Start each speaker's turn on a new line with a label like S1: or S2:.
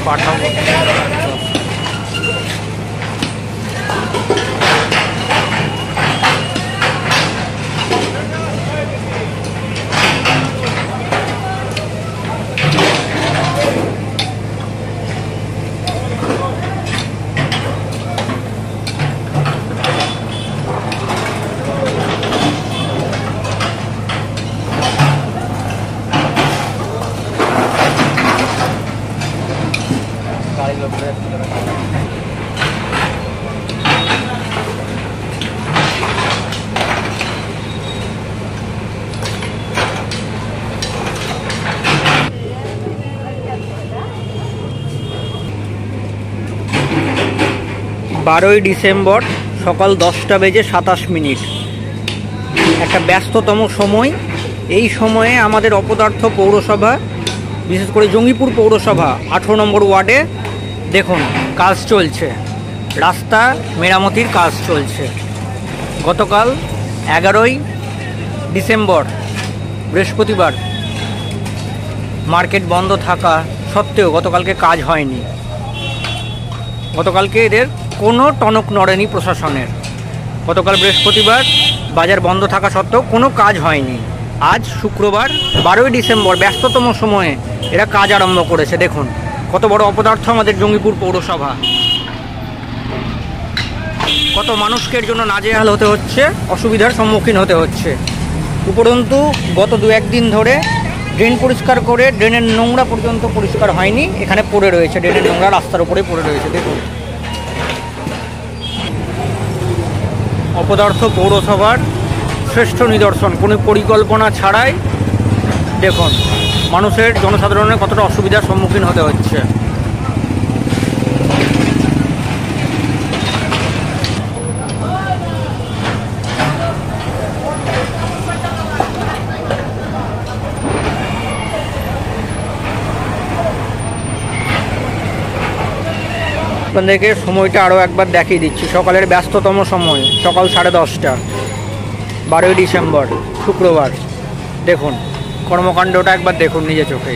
S1: পাঠাবো। বারোই ডিসেম্বর সকাল 10:27। একটা ব্যস্ততম সময়। এই সময়ে আমাদের অপদার্থ পৌরসভা, বিশেষ করে জঙ্গিপুর পৌরসভা 18 নম্বর ওয়ার্ডে দেখুন কাজ চলছে, রাস্তা মেরামতির কাজ চলছে। গতকাল 11ই ডিসেম্বর বৃহস্পতিবার মার্কেট বন্ধ থাকা সত্ত্বেও গতকালকে কাজ হয়নি। গতকালকে এদের কোনো টনক নড়েনি প্রশাসনের। গতকাল বৃহস্পতিবার বাজার বন্ধ থাকা সত্ত্বেও কোনো কাজ হয়নি। আজ শুক্রবার 12ই ডিসেম্বর ব্যস্ততম সময়ে এরা কাজ আরম্ভ করেছে। দেখুন কত বড় অপদার্থ আমাদের জঙ্গিপুর পৌরসভা। কত মানুষকে এর জন্য নাজেহাল হতে হচ্ছে, অসুবিধার সম্মুখীন হতে হচ্ছে। উপরন্তু গত 2-1 দিন ধরে ড্রেন পরিষ্কার করে ড্রেনের নোংরা পর্যন্ত পরিষ্কার হয়নি, এখানে পড়ে রয়েছে। ড্রেনের নোংরা রাস্তার উপরে পড়ে রয়েছে। দেখুন অপদার্থ পৌরসভার শ্রেষ্ঠ নিদর্শন। কোনো পরিকল্পনা ছাড়াই দেখুন মানুষের, জনসাধারণের কতটা অসুবিধার সম্মুখীন হতে হচ্ছে। আপনাদেরকে সময়টা আরও একবার দেখিয়ে দিচ্ছি। সকালের ব্যস্ততম সময় সকাল 10:30, 12ই ডিসেম্বর শুক্রবার। দেখুন কর্মকাণ্ডটা একবার দেখুন নিজে চোখে।